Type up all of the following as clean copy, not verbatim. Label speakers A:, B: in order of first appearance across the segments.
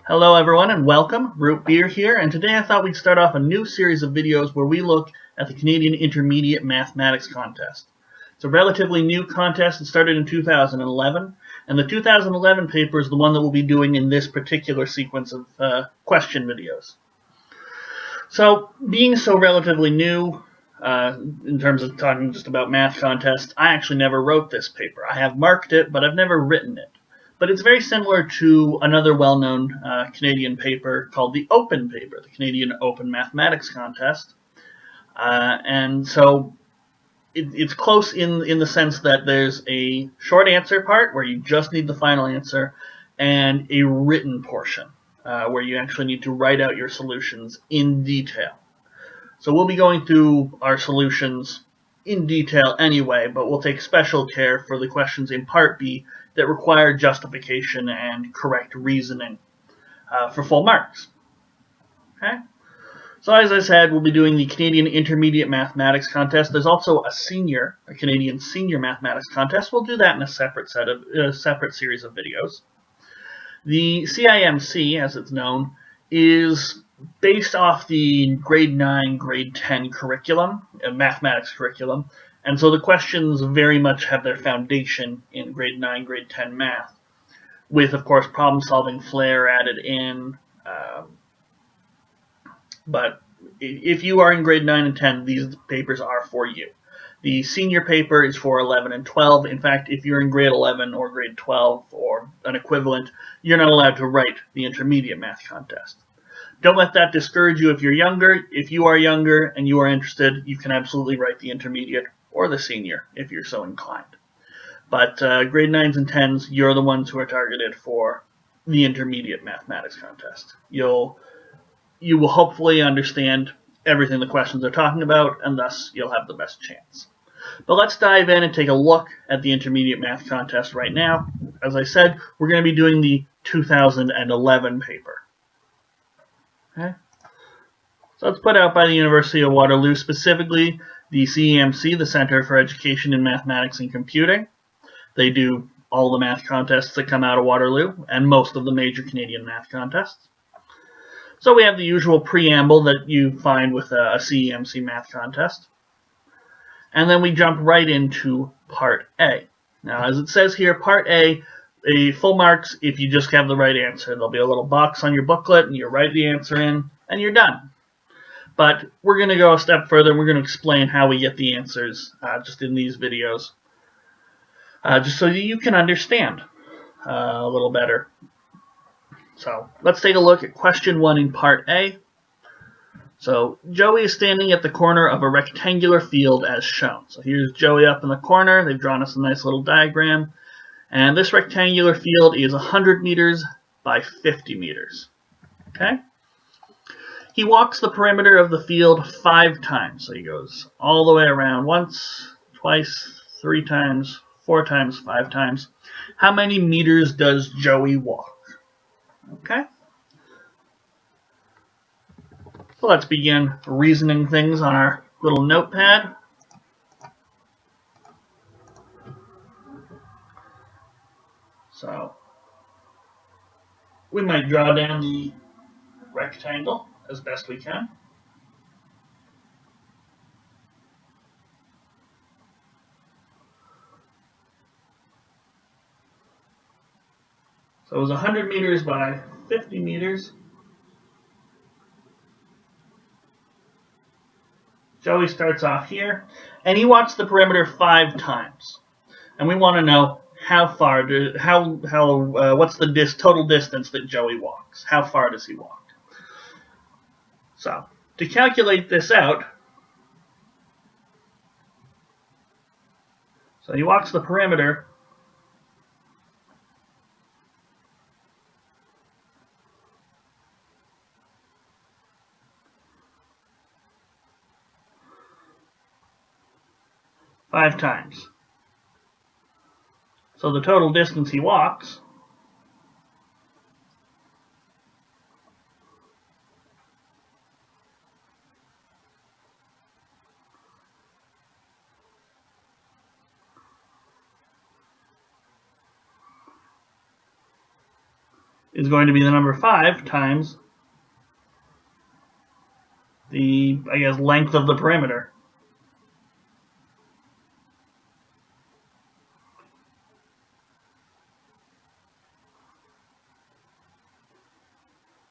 A: Hello everyone and welcome, Root Beer here, and today I thought we'd start off a new series of videos where we look at the Canadian Intermediate Mathematics Contest. It's a relatively new contest. It started in 2011, and the 2011 paper is the one that we'll be doing in this particular sequence of question videos. So, being so relatively new, in terms of talking just about math contests, I actually never wrote this paper. I have marked it, but I've never written it. But it's very similar to another well-known Canadian paper called the Open paper, the Canadian Open Mathematics Contest. And so it's close in the sense that there's a short answer part where you just need the final answer and a written portion where you actually need to write out your solutions in detail. So we'll be going through our solutions in detail anyway, but we'll take special care for the questions in Part B that require justification and correct reasoning for full marks. Okay? So as I said, we'll be doing the Canadian Intermediate Mathematics Contest. There's also a Canadian Senior Mathematics Contest. We'll do that in a separate series of videos. The CIMC, as it's known, is based off the grade 9, grade 10 curriculum, mathematics curriculum, and so the questions very much have their foundation in grade 9, grade 10 math, with, of course, problem-solving flair added in. But if you are in grade 9 and 10, these papers are for you. The senior paper is for 11 and 12. In fact, if you're in grade 11 or grade 12 or an equivalent, you're not allowed to write the intermediate math contest. Don't let that discourage you if you're younger. If you are younger and you are interested, you can absolutely write the intermediate or the senior if you're so inclined. But grade 9s and 10s, you're the ones who are targeted for the intermediate mathematics contest. You will hopefully understand everything the questions are talking about, and thus you'll have the best chance. But let's dive in and take a look at the intermediate math contest right now. As I said, we're going to be doing the 2011 paper. Okay? So it's put out by the University of Waterloo, specifically the CEMC, the Center for Education in Mathematics and Computing. They do all the math contests that come out of Waterloo, and most of the major Canadian math contests. So we have the usual preamble that you find with a CEMC math contest. And then we jump right into Part A. Now, as it says here, Part A, full marks if you just have the right answer. There'll be a little box on your booklet, and you write the answer in, and you're done. But we're going to go a step further, and we're going to explain how we get the answers just in these videos, just so that you can understand a little better. So let's take a look at question 1 in Part A. So Joey is standing at the corner of a rectangular field as shown. So here's Joey up in the corner. They've drawn us a nice little diagram. And this rectangular field is 100 meters by 50 meters. Okay? He walks the perimeter of the field 5 times. So he goes all the way around once, twice, 3 times, 4 times, 5 times. How many meters does Joey walk? Okay? So let's begin reasoning things on our little notepad. So we might draw down the rectangle as best we can. So it was 100 meters by 50 meters. Joey starts off here, and he walks the perimeter 5 times. And we want to know how far, what's the total distance that Joey walks? How far does he walk? So, to calculate this out, so he walks the perimeter 5 times. So the total distance he walks is going to be the number 5 times the, I guess, length of the perimeter.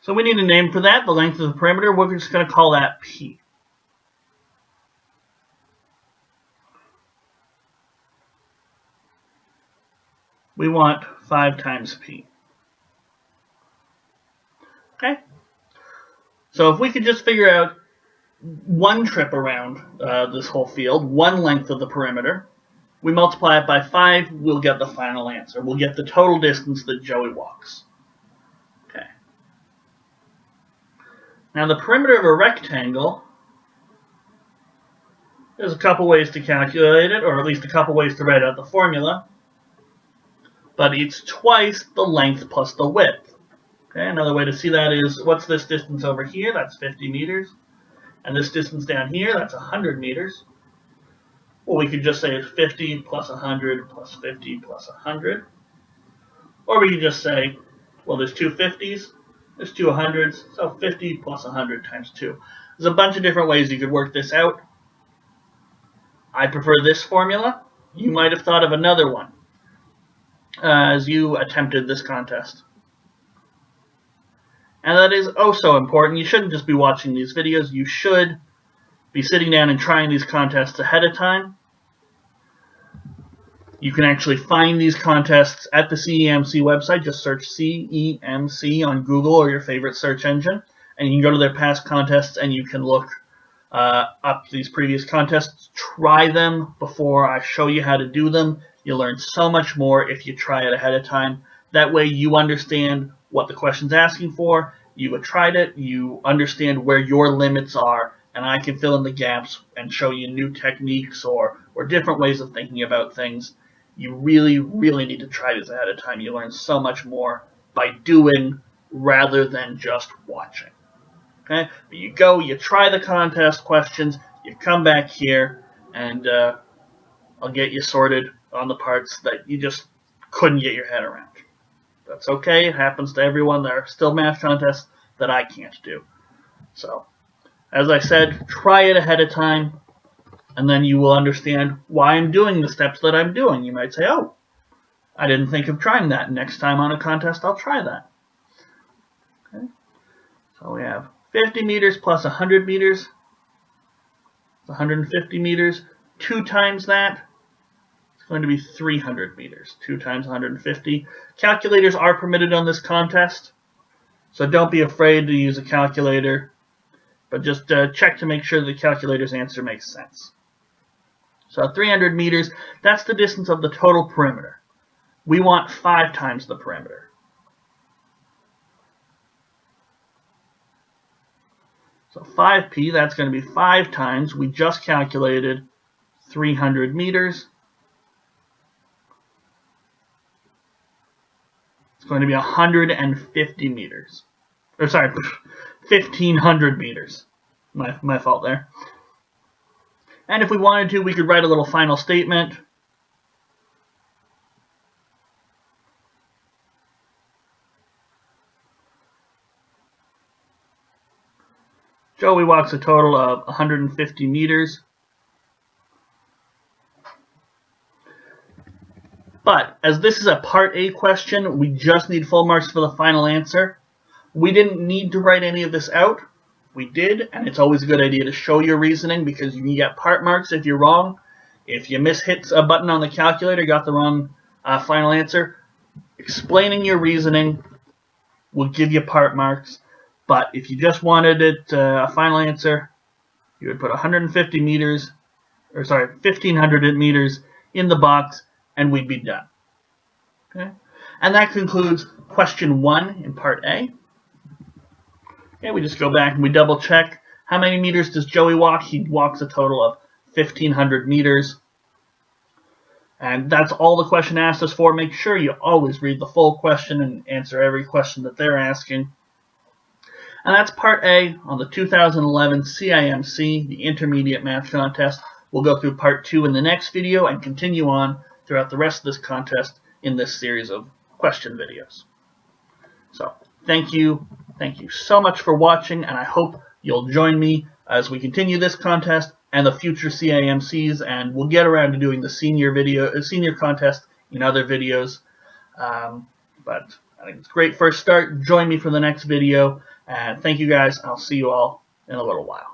A: So we need a name for that, the length of the perimeter. We're just going to call that P. We want 5 times P. Okay? So if we could just figure out one trip around this whole field, one length of the perimeter, we multiply it by 5, we'll get the final answer. We'll get the total distance that Joey walks. Okay. Now the perimeter of a rectangle, there's a couple ways to calculate it, or at least a couple ways to write out the formula, but it's twice the length plus the width. Okay, another way to see that is, what's this distance over here? That's 50 meters. And this distance down here, that's 100 meters. Well, we could just say it's 50 plus 100 plus 50 plus 100. Or we could just say, well, there's two 50s, there's two 100s, so 50 plus 100 times 2. There's a bunch of different ways you could work this out. I prefer this formula. You might have thought of another one as you attempted this contest. And that is oh so important. You shouldn't just be watching these videos. You should be sitting down and trying these contests ahead of time. You can actually find these contests at the CEMC website. Just search CEMC on Google or your favorite search engine. And you can go to their past contests and you can look up these previous contests. Try them before I show you how to do them. You'll learn so much more if you try it ahead of time. That way you understand what the question's asking for, you have tried it, you understand where your limits are, and I can fill in the gaps and show you new techniques or different ways of thinking about things. You really, really need to try this ahead of time. You learn so much more by doing rather than just watching. Okay? But you go, you try the contest questions, you come back here, and I'll get you sorted on the parts that you just couldn't get your head around. That's okay. It happens to everyone. There are still math contests that I can't do. So, as I said, try it ahead of time, and then you will understand why I'm doing the steps that I'm doing. You might say, oh, I didn't think of trying that. Next time on a contest, I'll try that. Okay. So we have 50 meters plus 100 meters. It's 150 meters. 2 times that. Going to be 300 meters. 2 times 150. Calculators are permitted on this contest, so don't be afraid to use a calculator, but just check to make sure the calculator's answer makes sense. So 300 meters, that's the distance of the total perimeter. We want 5 times the perimeter. So 5p, that's going to be 5 times, we just calculated 300 meters. It's going to be 150 meters. Or sorry, 1,500 meters. My fault there. And if we wanted to, we could write a little final statement. Joey walks a total of 150 meters. But, as this is a Part A question, we just need full marks for the final answer. We didn't need to write any of this out. We did, and it's always a good idea to show your reasoning because you can get part marks if you're wrong. If you mishit a button on the calculator, got the wrong final answer, explaining your reasoning will give you part marks. But if you just wanted it a final answer, you would put 150 meters, or sorry, 1,500 meters in the box, and we'd be done. Okay? And that concludes question 1 in part A. Okay, we just go back and we double check. How many meters does Joey walk? He walks a total of 1,500 meters. And that's all the question asked us for. Make sure you always read the full question and answer every question that they're asking. And that's part A on the 2011 CIMC, the Intermediate Math Contest. We'll go through part 2 in the next video and continue on throughout the rest of this contest in this series of question videos. So thank you so much for watching, and I hope you'll join me as we continue this contest and the future CIMCs, and we'll get around to doing the senior contest in other videos. But I think it's a great first start. Join me for the next video, and thank you guys. I'll see you all in a little while.